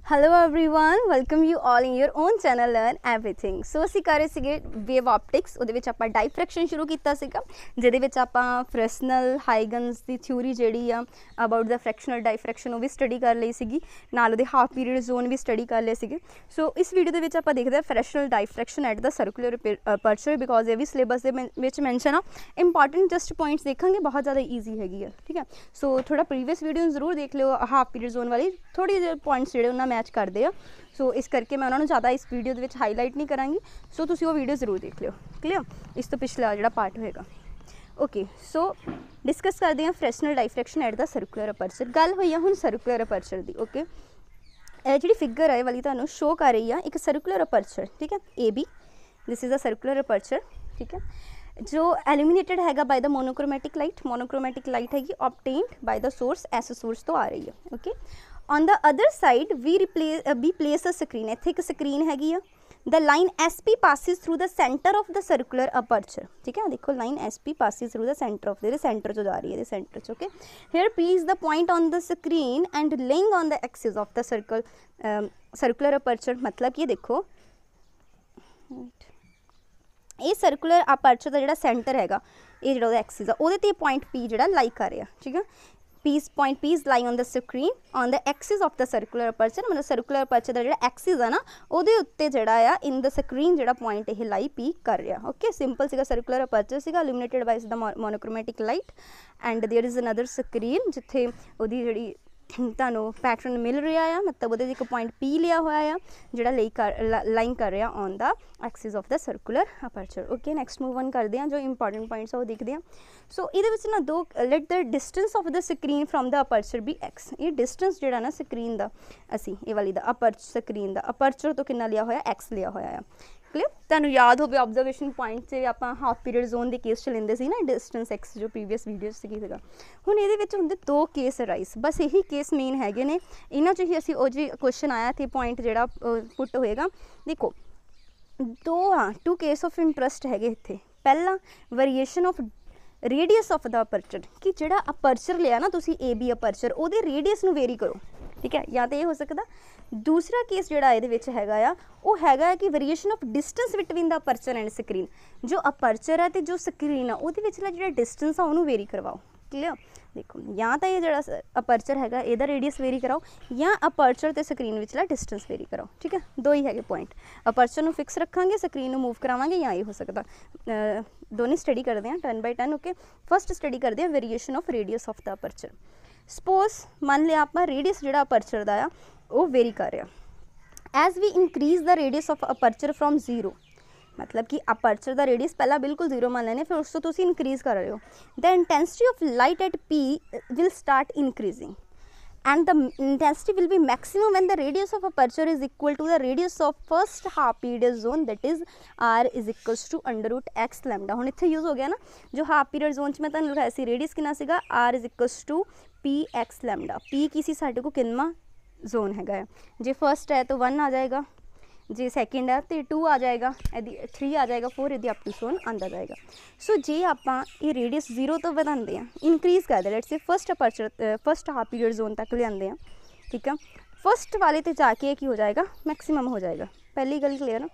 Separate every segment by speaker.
Speaker 1: Hello everyone welcome you all in your own channel learn everything. So ਅਸੀਂ ਕਰ ਰਹੇ ਸੀਗੇ ਵੇਵ ਆਪਟਿਕਸ। ਉਹਦੇ ਵਿੱਚ ਆਪਾਂ ਡਾਇਫ੍ਰੈਕਸ਼ਨ ਸ਼ੁਰੂ ਕੀਤਾ ਸੀਗਾ, ਜਿਹਦੇ ਵਿੱਚ ਆਪਾਂ ਫ੍ਰੈਸਨਲ ਹਾਈਗਨਸ ਦੀ ਥਿਊਰੀ ਜਿਹੜੀ ਆ ਅਬਾਊਟ ਦਾ ਫ੍ਰੈਕਸ਼ਨਲ ਡਾਇਫ੍ਰੈਕਸ਼ਨ ਉਹ ਵੀ ਸਟੱਡੀ ਕਰ ਲਈ ਸੀਗੀ, ਨਾਲ ਉਹਦੇ ਹਾਫ ਪੀਰੀਅਡ ਜ਼ੋਨ ਵੀ ਸਟੱਡੀ ਕਰ ਲਏ ਸੀਗੇ। ਸੋ ਇਸ ਵੀਡੀਓ ਦੇ ਵਿੱਚ ਆਪਾਂ ਦੇਖਦੇ ਹਾਂ fractional ਡਾਇਫ੍ਰੈਕਸ਼ਨ at the circular aperture, because ਇਹ ਵੀ ਸਿਲੇਬਸ ਦੇ ਵਿੱਚ ਮੈਂਸ਼ਨ ਆ। ਇੰਪੋਰਟੈਂਟ ਜਸਟ ਪੁਆਇੰਟਸ ਦੇਖਾਂਗੇ, ਬਹੁਤ ਜ਼ਿਆਦਾ ਈਜ਼ੀ ਹੈਗੀ ਆ, ਠੀਕ ਹੈ। ਸੋ ਥੋੜਾ ਪ੍ਰੀਵੀਅਸ ਵੀਡੀਓ ਜ਼ਰੂਰ ਦੇਖ ਲਿਓ, ਹਾਫ ਪੀਰੀਅਡ ਜ਼ੋਨ ਵਾਲੀ ਥੋੜੀ ਜਿਹੇ ਪੁਆਇੰਟਸ ਜਿਹੜੇ ਉਹਨਾਂ मैच करते हैं। सो इस करके मैं उन्होंने ज़्यादा इस वीडियो के हाईलाइट नहीं कराँगी। सो तुसी वो वीडियो जरूर देख लियो, क्लियर। इस तो पिछला जो पार्ट होएगा। ओके, सो डिस्कस करते हैं fractional diffraction at the circular aperture. गल हुई है हुण सर्कुलर अपर्चर दी। ओके, जी फिगर है वाली तुहानूं शो कर रही है एक सर्कुलर अपर्चर, ठीक है। A B this is a circular aperture, ठीक है, जो एल्यूमिनेटेड हैगा by the monochromatic light. Monochromatic light हैगी obtained by the source, S source तो आ रही है। Okay, on the other side we place a screen. इत्थे एक स्क्रीन हैगी आ। The line S P passes through the centre of the circular aperture, ठीक है। देखो line S P passes through the centre of the centre जो जा रही है सेंटर च। Okay, here P is the point on the screen and lying on the axis of the circular aperture. मतलब ये देखो ये सर्कुलर अपर्चर का जो सेंटर हैगा, ये जो एक्सिस आ उहदे ते पॉइंट पी जो लाई कर रहा, ठीक है। Point P is lying on the screen on the axis of the circular aperture. मतलब सर्कुलर अपर्चर का जो एक्सिस है ना वो उत्ते जड़ा इन द स्क्रीन जो पॉइंट ये लाई पी कर रहा। ओके, सिंपल सीगा सर्कुलर अपर्चर सीगा illuminated by the monochromatic light and there is another screen जिथे उहदी जिहड़ी तुहानूं पैटर्न मिल रहा है, मतलब वो एक पॉइंट पी लिया हुआ है जो लाइन कर रहा on the axis of the circular aperture. Okay, next move on करते हैं, जो इंपॉर्टेंट पॉइंट्स वो देखते हैं। सो ये ना दो let the distance of the screen from the aperture भी एक्स। ये डिस्टेंस जो ना स्क्रीन का असी ये वाली द अपर्चर स्क्रीन का अपर्चर तो कितना लिया होया, एक्स लिया होया है। क्लियर, तुहानूं याद होवे ऑब्जर्वेशन पॉइंट से आप हाफ पीरियड जोन के केस च लेंदे सी ना डिस्टेंस एक्स, जो प्रीवियस वीडियोज सीगा। हुण इहदे विच हुंदे दो केस राइस, बस यही केस मेन हैगे ने। इन्हां च ही असीं ओ जी क्वेश्चन आया थे पॉइंट जिहड़ा पुट होएगा। देखो दो टू केस ऑफ इंटरस्ट हैगे इत्थे। पहला variation of radius of the aperture, कि जिहड़ा अपर्चर लिया ना तुसीं ए बी अपर्चर ਉਹਦੇ रेडियस ਨੂੰ वेरी करो, ठीक है। या तो ये हो सकता। दूसरा केस जोड़ा ये हैगा आ वो हैगा कि variation of distance between the aperture and screen. जो अपर्चर है तो जो स्क्रीन है वो जो डिस्टेंस है उन्होंने वेरी करवाओ। क्लियर, देखो या तो ये जो अपर्चर हैगा इहदा रेडियस वेरी कराओ, या अपर्चर तो स्क्रीन विचला डिस्टेंस वेरी कराओ, ठीक है। दो ही है पॉइंट, अपर्चर को फिक्स रखांगे, स्क्रीन को मूव करावांगे, या ये हो सकता। दोनों स्टडी करते हैं turn by turn. Okay, first study करते हैं variation of radius of the aperture. Suppose मान लिया आप रेडियस जो अपर्चर का वो वेरी कर रहा। As we increase the radius of aperture from zero, मतलब कि अपर्चर का रेडियस पहला बिल्कुल जीरो मान लेने, फिर उस तो तुसी इंक्रीज कर रहे हो। The intensity of light eight P will start increasing and the intensity will be maximum when the radius of aperture is equal to the radius of first half period zone, that is r is equals to under root x lambda। हुण इत्थे use हो गया ना, जो half period zone च मैं तुहानूं लिखाया सी रेडियस कितना सीगा, r is equals to p x lambda। p की सी साडे को कितना जोन हैगा है, जे फर्स्ट है तो 1 आ जाएगा, जे सैकेंड है तो 2 आ जाएगा, यदि 3 आ जाएगा, 4 यदि अप टू सोन आंदा जाएगा। सो जे आप ये रेडियस जीरो तो बढ़ाते हैं, इंक्रीज करते हैं, let's say first aperture first half period zone तक लियाते हैं, ठीक है। फस्ट वाले तो जाके की हो जाएगा मैक्सीमम हो जाएगा। पहली गल क्लीयर ना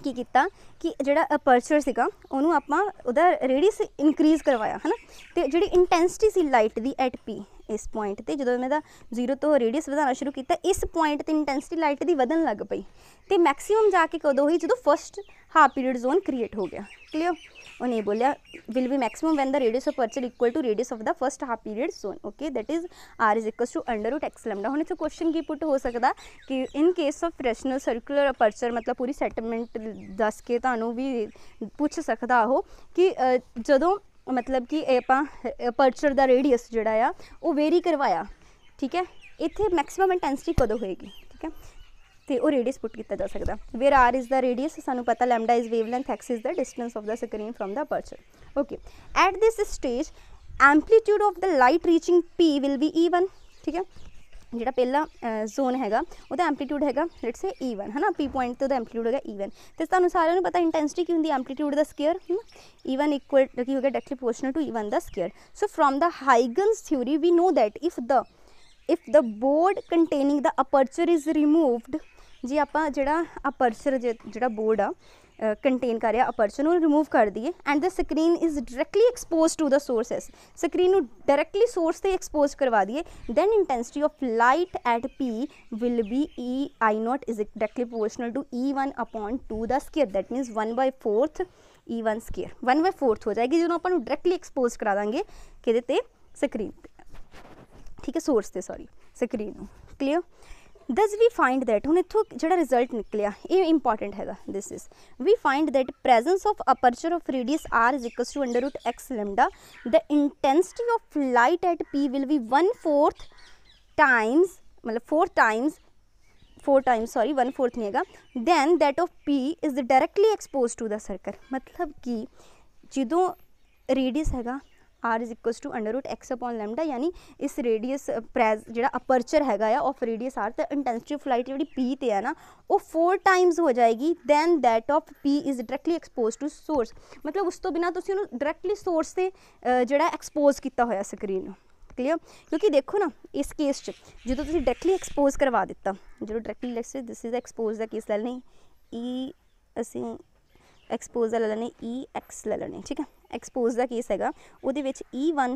Speaker 1: की किया कि जो अपर्चर से उन्होंने आप रेडियस इंक्रीज करवाया है ना, तो जी इंटेंसिटी सी लाइट की एट पी इस पॉइंट पर जो मैं जीरो तो रेडियस बढ़ाना शुरू किया, इस पॉइंट पर इंटेंसिटी लाइट की वधन लग पई, तो मैक्सीमम जाके कदों हुई जो first half period zone create हो गया। क्लियर, उन्हें बोलिया will be maximum when the radius of aperture equal to radius of the first half period zone. Okay, that is R is equal to under root X lambda. हुण इत्थे question की put हो सकता कि in case of fractional circular aperture, मतलब पूरी settlement दस के तुहानूं भी पूछ सकता हो कि जदों मतलब कि अपर्चर का रेडियस जोड़ा आ वो वेरी करवाया, ठीक है, इत्थे मैक्सीमम इंटेंसिटी कदों होएगी, ठीक है, तो वो रेडियस पुट किया जा सकता। Where R is the radius, सानू पता lambda is wavelength, X is the distance of the screen from the aperture. Okay, at this stage amplitude of the light reaching P will be even, ठीक है। जो पहला zone हैगा वो amplitude हैगा let's say even है ना, P point तो एम्पलीट्यूड हैगा ईवन। तो तुहानूं सारिਆਂ ਨੂੰ पता इंटेंसिटी की होंगी एम्पलीट्यूड का स्केयर है ना, ईवन इक्वल की हो गया directly proportional to even the square. So from the Huygens theory we know that if the if the board containing the aperture is removed, जे ਆਪਾਂ ਜਿਹੜਾ ਅਪਰਚਰ ਜਿਹੜਾ ਬੋਰਡ ਆ ਕੰਟੇਨ ਕਰ ਰਿਹਾ ਅਪਰਚਰ ਨੂੰ ਰਿਮੂਵ ਕਰ ਦਈਏ and the screen is directly expose to the sources, screen ਨੂੰ ਡਾਇਰੈਕਟਲੀ ਸੋਰਸ ਤੇ ਐਕਸਪੋਜ਼ ਕਰਵਾ ਦਈਏ, then intensity of light at P will be I0 is directly proportional to E1 upon 2 the square, that means 1/4 E1 square 1/4 ਹੋ ਜਾਏਗੀ ਜਦੋਂ ਆਪਾਂ ਨੂੰ directly expose ਕਰਾ ਦਾਂਗੇ ਕਿਹਦੇ ਤੇ, ਸਕਰੀਨ ਤੇ, ठीक है, सोर्स से सॉरी स्क्रीन ਨੂੰ, clear. Thus we find that ਹੁਣ ਇੱਥੋਂ ਜਿਹੜਾ ਰਿਜ਼ਲਟ ਨਿਕਲਿਆ ਇਹ ਇੰਪੋਰਟੈਂਟ ਹੈਗਾ, this is we find that presence of aperture of radius r is equals to under root x lambda, the intensity of light at P will be 1/4 times मतलब 4 times sorry 1/4 नहीं हैगा, then that of P is directly exposed to the circle, मतलब कि ਜਦੋਂ radius हैगा R is equals to under root X upon lambda, यानी इस radius प्रैज जो अपर्चर हैगा या ऑफ रेडियस आर, तो इंटेंसिटी ऑफ लाइट जी पी ते है ना वो 4 टाइम्स हो जाएगी than that of P is directly expose to source, मतलब उस तो बिना तुसीं उहनूं डायरैक्टली सोर्स से जिहड़ा एक्सपोज किया होया स्क्रीन, क्लीयर। क्योंकि देखो ना इस केस च जो तुसीं डायरैक्टली एक्सपोज करवा दिता, जो डायरैक्टली दिस इज़ एक्सपोज का केस लै लैने ई, असीं एक्सपोज का ले लेने EX ले लेने, ठीक है। एक्सपोज का केस हैगा उहदे विच E1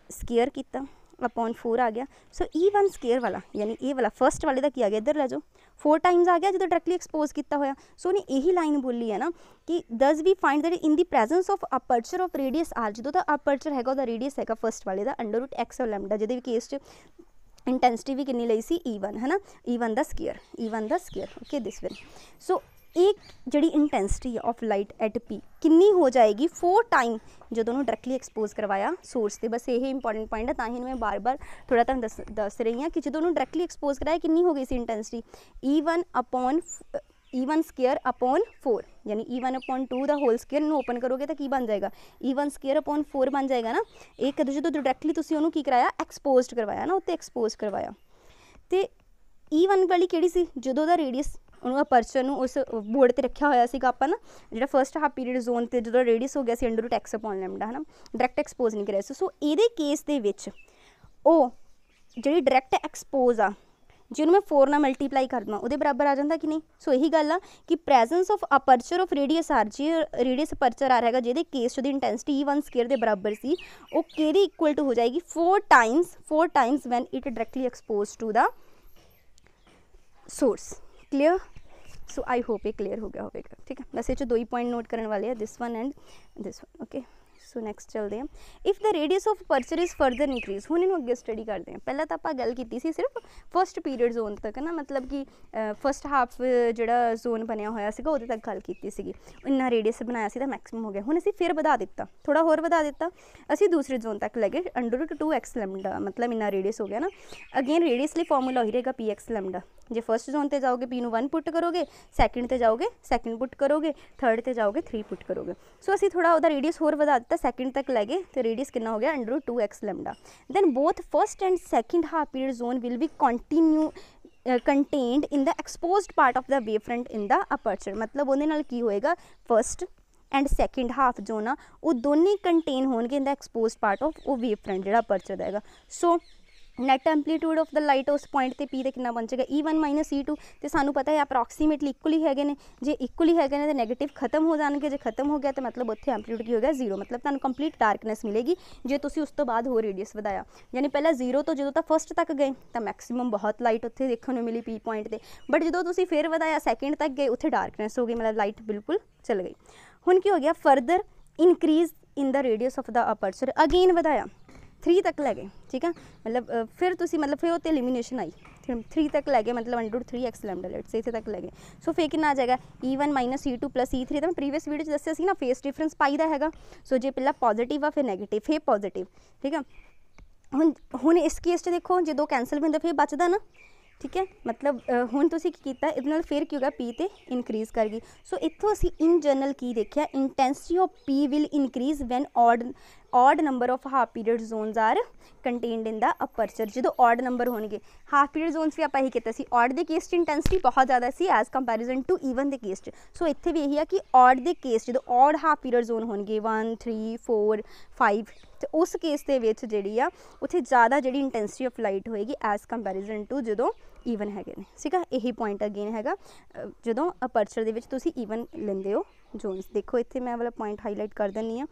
Speaker 1: स्केयर किया अपॉन 4 आ गया, सो E1 स्केयर वाला यानी ये वाला फर्स्ट वाले का की आ गया, इधर लै जाओ 4 टाइम्स आ गया जो डायरैक्टली एक्सपोज किया होया, सो उन्हें यही लाइन बोली है ना कि thus we find that in the presence of aperture of radius R, जो दा अपर्चर हैगा उहदा रेडियस हैगा फर्स्ट वाले का अंडर रूट एक्स और लैमडा, जिहदे केस च इंटेंसिटी भी कितनी लई सी E1 है ना, E1 दा square okay this way. So एक जी intensity of light at P किन्नी हो जाएगी 4 टाइम जो डायरैक्टली एक्सपोज करवाया सोर्स से, बस यही इंपॉर्टेंट पॉइंट है, ताकि मैं बार बार थोड़ा तुम दस रही हाँ कि जो डायरैक्टली एक्सपोज कराया किन्नी हो गई सी इंटेंसिटी E1 स्केयर अपॉन 4, यानी E1 upon 2 the whole square open करोगे तो की बन जाएगा E1 स्केयर अपॉन 4 बन जाएगा ना। एक जो डायरैक्टली तुसीं उहनूं की कराया एक्सपोज करवाया ना, उत्ते एक्सपोज करवाया, तो E1 वाली किहड़ी सी जो रेडियस उन्होंने अपर्चर नूं उस बोर्ड पर रखा होया सीगा आपां ना, जिहड़ा फर्स्ट हाफ पीरियड जोन ते जो रेडियस हो गया सी under root X upon lambda है ना, डायरैक्ट एक्सपोज नहीं कराया सी। सो ये केस दे विच ओ जिहड़ी डायरैक्ट एक्सपोज आ जिन्होंने मैं 4 नाल मल्टीप्लाई कर देवां उहदे बराबर आ जाता कि नहीं। सो यही गल आ कि presence of aperture of radius R, जी रेडियस अपर्चर आर हैगा जिहदे केस दी इंटेंसिटी E1 स्केयर के बराबर सी, वो किहदे इक्वल टू हो जाएगी 4 times when it directly expose to the source, clear. So I hope ये क्लीयर हो गया होगा, ठीक है। बस ये 2 ही पॉइंट नोट करने वाले हैं, this one and this one, okay. So next चलते हैं, if the radius of aperture is further increase, हुण इहनूं अगे स्टडी करते हैं। पहला तो आप गल की सिर्फ फस्ट पीरियड जोन तक ना, मतलब कि फस्ट हाफ जिहड़ा जोन बनया होया सीगा उहदे तक गल कीती सीगी, इन्ना रेडियस बनाया सी तां मैक्सिमम हो गया, हुण असीं फिर वधा दिता, थोड़ा होर वधा दिता, असीं दूसरे जोन तक ले गए अंडर रूट 2x लैमडा, मतलब इन्ना रेडियस हो गया ना। अगेन रेडियस लिए फॉर्मूला वही रहेगा px लैमडा, जे फर्स्ट जोन ते जाओगे P नूं 1 पुट करोगे, सैकेंड ते जाओगे 2 पुट करोगे, थर्ड ते जाओगे 3 पुट करोगे। सो असीं थोड़ा उहदा रेडियस होर वधा दिता, सैकेंड तक ले गए तो रेडियस कितना हो गया under root 2x lambda. Then both first and second half period zone will be continue contained in the exposed part of the wave front in the aperture, मतलब उहदे नाल की होएगा फर्स्ट एंड सैकेंड हाफ जो ना वो दोनों contain होंगे इन द एक्सपोज्ड पार्ट ऑफ वो वेव फ्रंट जिहड़ा अपर्चर दा हैगा। सो नैट एंपलीट्यूड ऑफ द लाइट उस पॉइंट ते P ते कितना बन जाएगा E1 माइनस E2, तो सानू पता है अप्रॉक्सीमेटली इक्वली है ने, जे इक्वली है तो नैगेटिव खत्म हो जाएंगे, जो खत्म हो गया तो मतलब उत्थे एंपलीट्यूड की हो गया 0, मतलब तुहानू कंप्लीट डार्कनैस मिलेगी जे तुसी उस तो बाद हो रेडियस वधाया, यानी पहला 0 तो जो फस्ट तक गए तो मैक्सीमम बहुत लाइट उत्थे देखने मिली P पॉइंट ते, बट जो तुसी फिर वधाया सैकेंड तक गए उत्थे डार्कनैस हो गई, मतलब लाइट बिल्कुल चल गई। हुण की हो गया further increase in the radius of the aperture, again वधाया 3 तक लै गए, ठीक है, मतलब फिर तुसी मतलब फिर उत्ते एलिमिनेशन आई 3 तक लै गए, मतलब under root 3x lambda late से इत्थे तक लै गए। सो फिर कितना आ जाएगा E1 minus E2 plus E3, तो मैं प्रीवियस वीडियो दस्सिया सी ना फेस डिफरेंस पाई दा हैगा। सो जे पहला पॉजिटिव आ फिर नैगेटिव फिर पॉजिटिव, ठीक है। हुण इस केस च देखो जो 2 कैंसल होंदा फिर बचदा ना, ठीक है, मतलब हुण तुसीं की कीता इहदे नाल फिर की होगा P ते इनक्रीज़ कर गई। सो इत्थों असीं इन जनरल की देखिया intensity of P will increase when odd number of half period zones are contained in the aperture. जो ऑड नंबर होणगे हाफ पीरियड जोन्स भी आप यही कहते सी ऑड के केस इंटेंसिटी बहुत ज़्यादा सी एज कंपैरिजन टू ईवन के केस। सो इत्थे भी यही है कि ऑड के केस जो ऑड हाफ पीरियड जोन होणगे 1 3 4 5 तो उस केस के विच जिहड़ी आ उत्थे ज़्यादा जिहड़ी इंटेंसिटी ऑफ लाइट होएगी एज कंपैरिजन टू जो ईवन है ठीक है। यही पॉइंट अगेन है जो अपर्चर दे विच तुसीं ईवन लेंदे हो जोन्स। देखो इत्थे मैं वाला पॉइंट हाईलाइट कर दिंदी हाँ,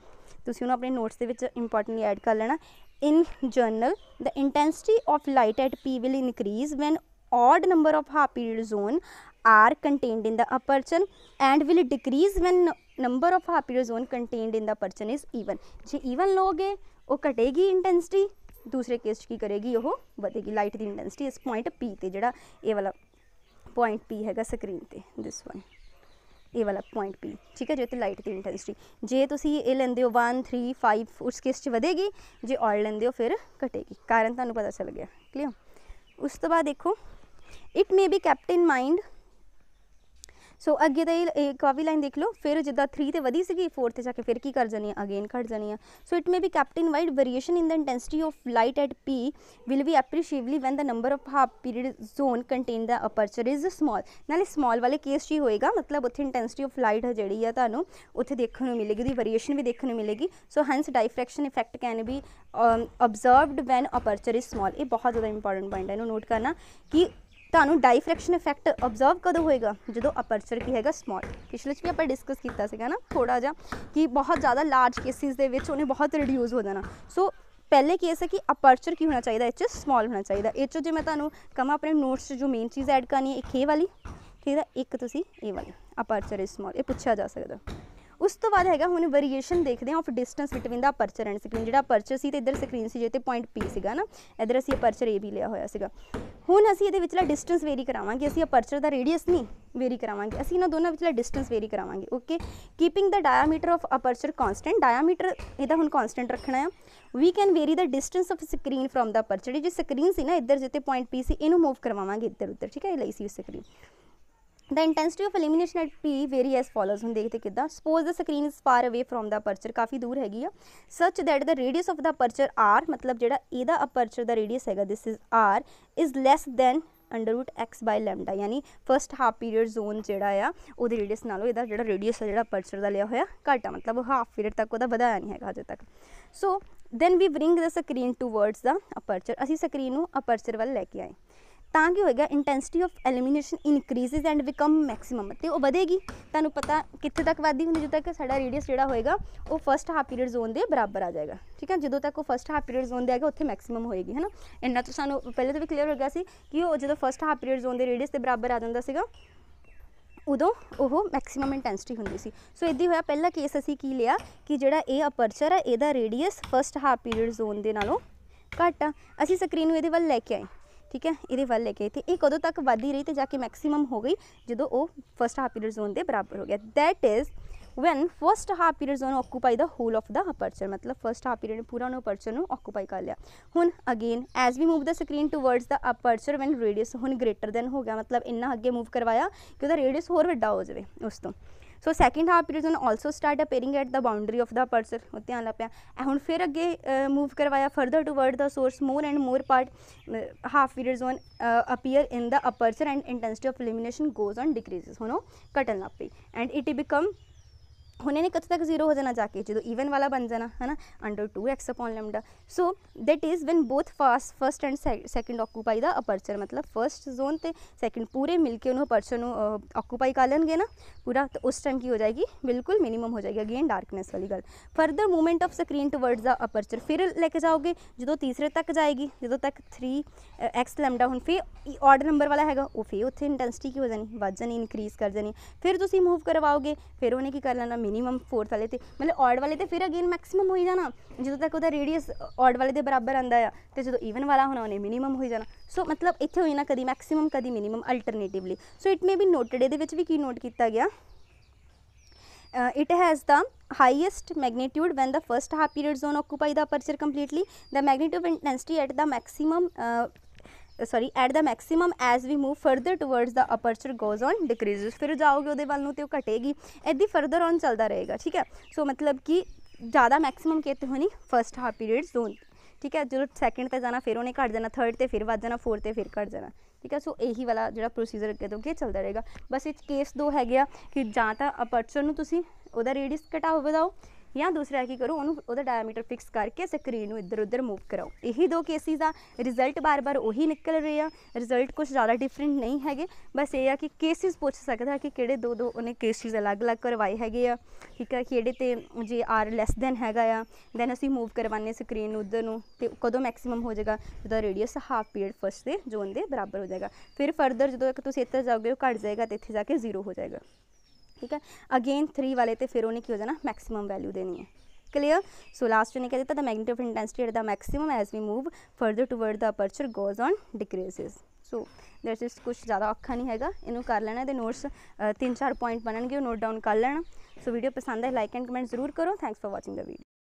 Speaker 1: तुसीं उन्होंने अपने नोट्स के विच इंपॉर्टेंटली ऐड कर लेना। In general the intensity of light at P will increase when odd number of half period zone are contained in the aperture and will decrease when number of half period zone contained in the aperture is even। J even लोगे वो घटेगी intensity, दूसरे case की करेगी वो बढ़ेगी light की intensity. इस पॉइंट P ते जिहड़ा ये वाला पॉइंट P हैगा स्क्रीन ते दिस वन ये वाला पॉइंट P ठीक है, जो लाइट की इंटेंसिटी जे तुसी ये लेंदे हो 1 3 5 उस केस बढ़ेगी, जे ऑड लेंदे हो फिर घटेगी। कारण तुहानूं पता चल गया क्लियर। उस तो बाद देखो it may be kept in mind. So अगे तो एक भी लाइन देख लो, फिर जिदा 3 तो वधी सी 4 ते जाके फिर की कर जानी है अगेन घट जानी है। So it may be kept in wide variation in the intensity of light at P will be appreciably when the number of half period zone contain the aperture is small. नाले small वाले case ही होएगा, मतलब उत्थे intensity of light जी तुहानूं उत्थे देखने को मिलेगी, उसकी वेरिएशन भी देखने को मिलेगी। So hence diffraction effect can be observed when aperture is small. ये बहुत ज़्यादा इंपॉर्टेंट पॉइंट है, इन्हूं नोट करना कि तुहानूं डाइफ्रैक्शन इफेक्ट ऑब्जर्व कदों होएगा जो अपर्चर की हैगा स्मॉल। पिछले भी आप डिस्कस किया सीगा ना थोड़ा जा कि बहुत ज़्यादा लार्ज केसिस दे विच उन्हें बहुत रिड्यूस हो जाना। सो पहले केस है कि अपर्चर की होना चाहिए इस स्मॉल होना चाहिए। इस जो मैं तुहानूं कहां अपने नोट्स जो मेन चीज़ ऐड करनी है एक ये वाली ठीक है, एक तुसीं ये वाली अपर्चर इज स्मॉल, ये पूछा जा सकता। उस तो बाद हैगा हुण वेरीएशन देखते हैं of distance between the aperture and screen. जो अपर्चर से इधर स्क्रीन से जो पॉइंट P सीगा ना, इधर असीं अपर्चर ए भी लिया होया सीगा। हुण असीं इहदे विचला डिस्टेंस वेरी करावांगे, असीं अपर्चर दा रेडियस नहीं वेरी करावांगे, असीं इन्हां दोनों विचला डिस्टेंस वेरी करावांगे। Okay, keeping the diameter of aperture constant, diameter इहदा हुण कॉन्सटेंट रखना है। We can vary the distance of screen from the aperture. जो स्क्रीन सी ना इधर जिते पॉइंट P सी इनू मूव करवावांगे इधर उधर ठीक है, लई सी screen. The intensity of illumination at P vary as follows. हम देखते किदा suppose the screen is far away from the aperture, काफ़ी दूर हैगी आ, such that the radius of the aperture R, मतलब जो इहदा अपर्चर द रेडियस हैगा this is R is less than √x by lambda. यानी फस्ट हाफ पीरियड जोन जोड़ा आ वो रेडियस नालों इहदा जो रेडियस है जो अपर्चर का लिया होया घट आ, मतलब हाफ पीरियड तक वह बढ़ाया नहीं है अजे तक। So then we bring the screen towards the aperture, असी स्क्रीन को अपर्चर वाल लैके आए ताकि होएगा intensity of illumination increases and become maximum, तो वो बढ़ेगी। तुहानूं पता कित्थे तक वधदी हुंदी, जो तक साडा रेडियस जिहड़ा होएगा वो फस्ट हाफ पीरियड जोन के बराबर आ जाएगा ठीक है। जो तक वो फस्ट हाफ पीरियड जोन दे आएगा उत्थे मैक्सिमम होएगी है ना। इन्ना तो सानूं पहले तो भी क्लीयर हो गया सी कि वो जो फस्ट हाफ पीरियड जोन के रेडियस के बराबर आ जाता सीगा उदों वो मैक्सिमम इंटेंसिटी हुंदी सी। सो इदां होया पहला केस असीं की लिया कि जिहड़ा ये अपर्चर है इहदा radius first half period zone के नालों घट आ, असीं स्क्रीन नूं इहदे वल लैके आए ठीक है, ये वाल लेके थे ये कदों तक बढ़ी रही तो जाके मैक्सिमम हो गई जो वो फस्ट हाफ पीरियड जोन के बराबर हो गया। That is when first half period zone occupy the whole of the aperture, मतलब फस्ट हाफ पीरियड पूरा अपर्चर ऑक्यूपाई कर लिया। हुण again as we move the screen towards the aperture when radius हुण ग्रेटर दैन हो गया, मतलब इन्ना अगे मूव करवाया कि वह रेडियस होर वड्डा हो जाए उस तो। So second half period zone also start appearing at the boundary of the aperture, वो ध्यान लग पाया। हुण फिर अगे मूव करवाया further toward the source, more and more part half period zone appear in the aperture and intensity of illumination goes on decreases, हुण घटन लग पई एंड इट बिकम हुणे ने कद तक जीरो हो जाना जाके जो ईवन वाला बन जाना है ना √2x upon lambda. So that is when both first and second occupy the aperture, मतलब फस्ट जोन ते सैकेंड पूरे मिलके उन्होंने अपर्चर ऑक्यूपाई कर लेंगे ना पूरा, तो उस टाइम की हो जाएगी बिल्कुल मिनिमम हो जाएगी। अगेन डार्कनेस वाली गल। Further movement of screen towards the aperture फिर लेके जाओगे जो तीसरे तक जाएगी, जो तक 3x लैम्डा हुण फिर ऑड नंबर वाला हैगा वो फिर उत्थे इंटेंसिटी की हो जानी वध जानी इंक्रीज कर जानी। फिर तुसीं मूव करवाओगे फिर उन्हें की कर लेना मिनिमम फोर्थ वाले ते, मतलब ऑड वाले ते फिर अगेन मैक्सिमम हो जाना जो तक वह रेडियस ऑड वाले के बराबर आता है, तो जो ईवन वाला होना उन्हें मिनिमम हो जाना। सो मतलब इत्थे हो जाना कदी मैक्सिमम कदी minimum alternatively. So it may be noted ये भी की नोट किया गया it has the highest magnitude when the first half period zone occupy the aperture completely. The magnitude of intensity at the maximum at the maximum as we move further towards the aperture goes on decreases। फिर जाओगे उहदे वाल नूं ते घटेगी, इदां further on चलता रहेगा ठीक है। सो मतलब कि ज़्यादा मैक्सिमम कितने होनी फस्ट हाफ पीरियड जोन, ठीक है। जो सैकेंड ते जाना फिर उन्हें घट जाना, थर्ड ते फिर वध जाना, फोर्थ ते फिर घट जाना, ठीक है। सो यही वाला जो प्रोसीजर अगे तो अगे चलता रहेगा। बस इस केस दो है कि जां तां अपर्चर नूं तुसीं उहदा रेडियस घटाओ वधाओ, या दूसरा की करो उन्होंने डायमीटर फिक्स करके स्क्रीन में इधर उधर मूव कराओ। यही दो केसिस आ, रिजल्ट बार बार उही निकल रहे हैं, रिजल्ट कुछ ज़्यादा डिफरेंट नहीं है। बस ये कि केसिस पूछ सकता है कि किहड़े दो दो उन्हें केसिस अलग अलग करवाए है, ठीक है। किहड़े ते जे आर लैस दैन है, दैन असीं मूव करवाने स्क्रीन उधर नूं, ते कदों मैक्सीमम हो जाएगा जो रेडियस हाफ पीरियड फस्ट के जोन के बराबर हो जाएगा। फिर फरदर जो तक तुसीं इत्थे जाओगे घट जाएगा, तो इत्थे जाके 0 हो जाएगा, ठीक है। अगेन 3 वाले तो फिर उन्हें की हो जाना मैक्सिमम वैल्यू देनी है। क्लियर। सो लास्ट ने कह दिता the magnitude of intensity at the maximum as we move further toward the aperture goes on decreases. So that's is कुछ ज़्यादा औखा नहीं हैगा, इनू कर लेना। तो नोट्स 3-4 पॉइंट बननगे, नोट डाउन कर लेना। सो वीडियो पसंद है लाइक एंड कमेंट जरूर करो। Thanks for watching the video.